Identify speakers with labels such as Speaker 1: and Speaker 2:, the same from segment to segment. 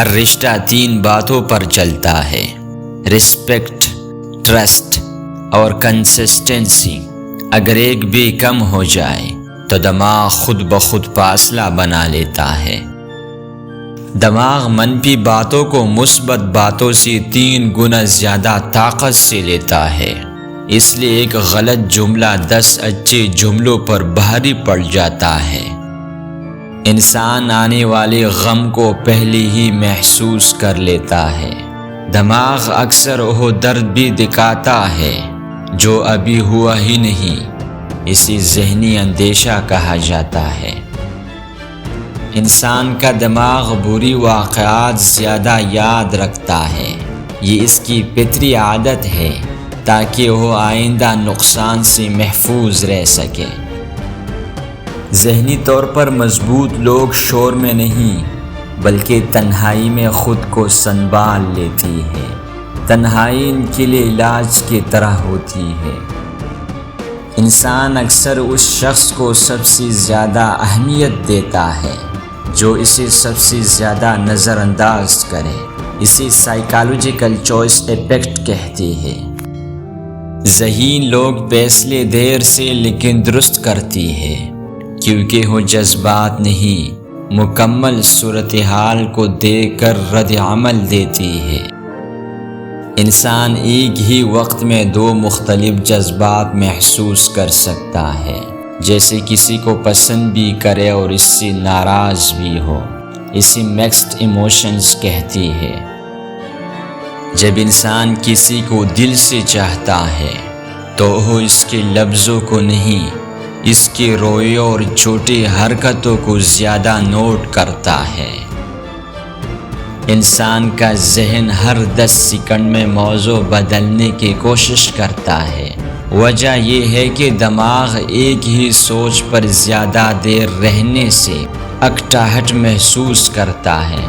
Speaker 1: ہر رشتہ 3 باتوں پر چلتا ہے: رسپیکٹ، ٹرسٹ اور کنسسٹنسی۔ اگر ایک بھی کم ہو جائے تو دماغ خود بخود فاصلہ بنا لیتا ہے۔ دماغ منفی باتوں کو مثبت باتوں سے 3 گنا زیادہ طاقت سے لیتا ہے۔ اس لیے ایک غلط جملہ 10 اچھے جملوں پر بھاری پڑ جاتا ہے۔ انسان آنے والے غم کو پہلے ہی محسوس کر لیتا ہے۔ دماغ اکثر وہ درد بھی دکھاتا ہے جو ابھی ہوا ہی نہیں۔ اسے ذہنی اندیشہ کہا جاتا ہے۔ انسان کا دماغ بری واقعات زیادہ یاد رکھتا ہے۔ یہ اس کی فطری عادت ہے تاکہ وہ آئندہ نقصان سے محفوظ رہ سکے۔ ذہنی طور پر مضبوط لوگ شور میں نہیں بلکہ تنہائی میں خود کو سنبھال لیتی ہے۔ تنہائی ان کے لیے علاج کی طرح ہوتی ہے۔ انسان اکثر اس شخص کو سب سے زیادہ اہمیت دیتا ہے جو اسے سب سے زیادہ نظر انداز کرے۔ اسے سائیکالوجیکل چوائس ایفیکٹ کہتے ہیں۔ ذہین لوگ فیصلے دیر سے لیکن درست کرتی ہے کیونکہ وہ جذبات نہیں، مکمل صورتحال کو دیکھ کر رد عمل دیتی ہے۔ انسان ایک ہی وقت میں 2 مختلف جذبات محسوس کر سکتا ہے، جیسے کسی کو پسند بھی کرے اور اس سے ناراض بھی ہو۔ اسے مکسڈ ایموشنز کہتی ہے۔ جب انسان کسی کو دل سے چاہتا ہے تو وہ اس کے لفظوں کو نہیں، اس کے رویے اور چھوٹی حرکتوں کو زیادہ نوٹ کرتا ہے۔ انسان کا ذہن ہر 10 سیکنڈ میں موضوع بدلنے کی کوشش کرتا ہے۔ وجہ یہ ہے کہ دماغ ایک ہی سوچ پر زیادہ دیر رہنے سے اکتاہٹ محسوس کرتا ہے۔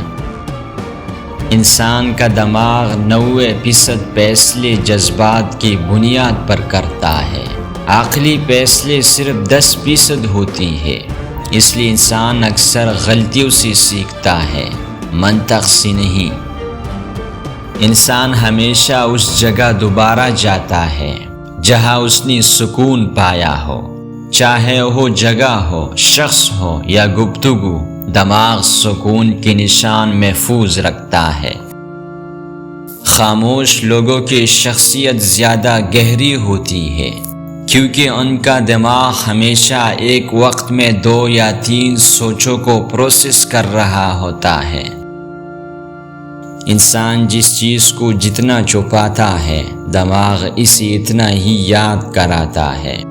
Speaker 1: انسان کا دماغ 90% فیصلے جذبات کی بنیاد پر کرتا ہے۔ عقلی فیصلے صرف 10% ہوتی ہے۔ اس لیے انسان اکثر غلطیوں سے سیکھتا ہے، منطق سے نہیں۔ انسان ہمیشہ اس جگہ دوبارہ جاتا ہے جہاں اس نے سکون پایا ہو، چاہے وہ جگہ ہو، شخص ہو یا گفتگو۔ دماغ سکون کے نشان محفوظ رکھتا ہے۔ خاموش لوگوں کی شخصیت زیادہ گہری ہوتی ہے کیونکہ ان کا دماغ ہمیشہ ایک وقت میں 2 یا 3 سوچوں کو پروسیس کر رہا ہوتا ہے۔ انسان جس چیز کو جتنا چھپاتا ہے، دماغ اسے اتنا ہی یاد کراتا ہے۔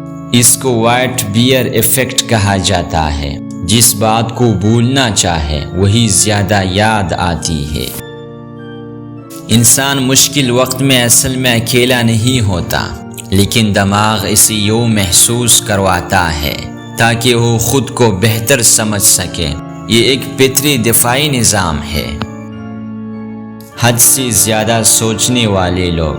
Speaker 1: اس کو وائٹ بیئر ایفیکٹ کہا جاتا ہے۔ جس بات کو بھولنا چاہے وہی زیادہ یاد آتی ہے۔ انسان مشکل وقت میں اصل میں اکیلا نہیں ہوتا، لیکن دماغ اسے یوں محسوس کرواتا ہے تاکہ وہ خود کو بہتر سمجھ سکے۔ یہ ایک فطری دفاعی نظام ہے۔ حد سے زیادہ سوچنے والے لوگ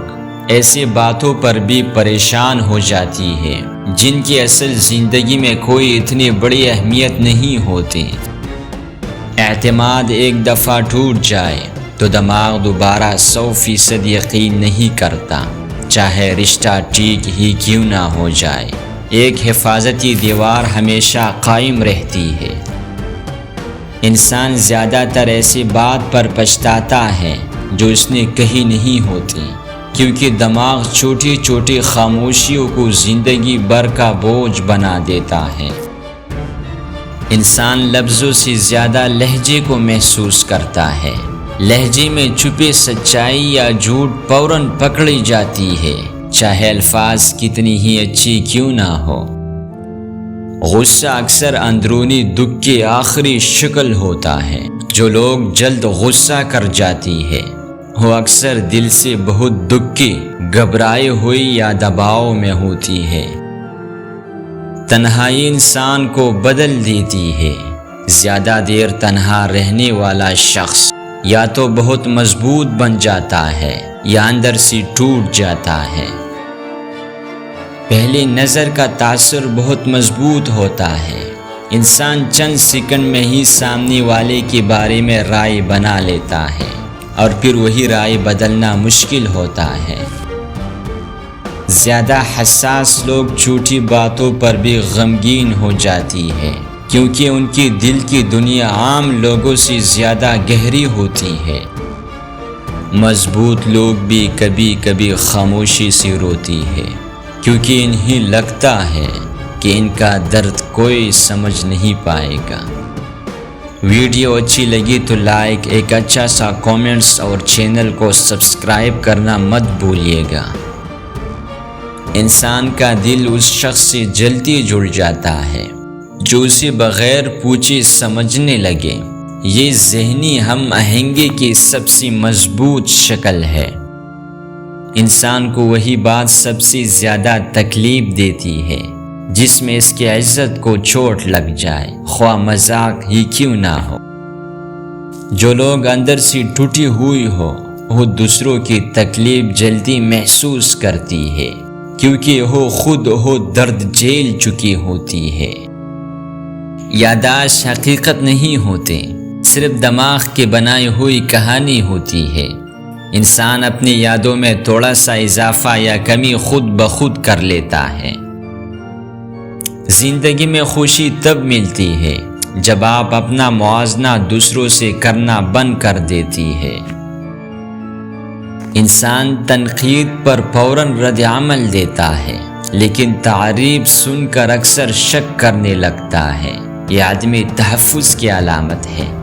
Speaker 1: ایسی باتوں پر بھی پریشان ہو جاتی ہے جن کی اصل زندگی میں کوئی اتنی بڑی اہمیت نہیں ہوتی۔ اعتماد ایک دفعہ ٹوٹ جائے تو دماغ دوبارہ 100% یقین نہیں کرتا، چاہے رشتہ ٹھیک ہی کیوں نہ ہو جائے۔ ایک حفاظتی دیوار ہمیشہ قائم رہتی ہے۔ انسان زیادہ تر ایسی بات پر پچھتاتا ہے جو اس نے کہی نہیں ہوتی، کیونکہ دماغ چھوٹی چھوٹی خاموشیوں کو زندگی بھر کا بوجھ بنا دیتا ہے۔ انسان لفظوں سے زیادہ لہجے کو محسوس کرتا ہے۔ لہجے میں چھپی سچائی یا جھوٹ فوراً پکڑی جاتی ہے، چاہے الفاظ کتنی ہی اچھی کیوں نہ ہو۔ غصہ اکثر اندرونی دکھ کی آخری شکل ہوتا ہے۔ جو لوگ جلد غصہ کر جاتی ہے وہ اکثر دل سے بہت دکھی، گھبرائے ہوئی یا دباؤ میں ہوتی ہے۔ تنہائی انسان کو بدل دیتی ہے۔ زیادہ دیر تنہا رہنے والا شخص یا تو بہت مضبوط بن جاتا ہے یا اندر سے ٹوٹ جاتا ہے۔ پہلی نظر کا تاثر بہت مضبوط ہوتا ہے، انسان چند سیکنڈ میں ہی سامنے والے کے بارے میں رائے بنا لیتا ہے اور پھر وہی رائے بدلنا مشکل ہوتا ہے۔ زیادہ حساس لوگ چھوٹی باتوں پر بھی غمگین ہو جاتی ہے، کیونکہ ان کی دل کی دنیا عام لوگوں سے زیادہ گہری ہوتی ہے۔ مضبوط لوگ بھی کبھی کبھی خاموشی سے روتی ہے، کیونکہ انہیں لگتا ہے کہ ان کا درد کوئی سمجھ نہیں پائے گا۔ ویڈیو اچھی لگی تو لائک، ایک اچھا سا کامنٹس اور چینل کو سبسکرائب کرنا مت بھولیے گا۔ انسان کا دل اس شخص سے جلدی جڑ جاتا ہے جو اسے بغیر پوچھے سمجھنے لگے۔ یہ ذہنی ہم آہنگی کی سب سے مضبوط شکل ہے۔ انسان کو وہی بات سب سے زیادہ تکلیف دیتی ہے جس میں اس کی عزت کو چوٹ لگ جائے، خواہ مذاق ہی کیوں نہ ہو۔ جو لوگ اندر سے ٹوٹی ہوئی ہو وہ دوسروں کی تکلیف جلدی محسوس کرتی ہے، کیونکہ وہ خود درد جھیل چکی ہوتی ہے۔ یادداشت حقیقت نہیں ہوتے، صرف دماغ کی بنائی ہوئی کہانی ہوتی ہے۔ انسان اپنی یادوں میں تھوڑا سا اضافہ یا کمی خود بخود کر لیتا ہے۔ زندگی میں خوشی تب ملتی ہے جب آپ اپنا موازنہ دوسروں سے کرنا بند کر دیتی ہے۔ انسان تنقید پر فوراً رد عمل دیتا ہے، لیکن تعریف سن کر اکثر شک کرنے لگتا ہے۔ یہ عدم تحفظ کی علامت ہے۔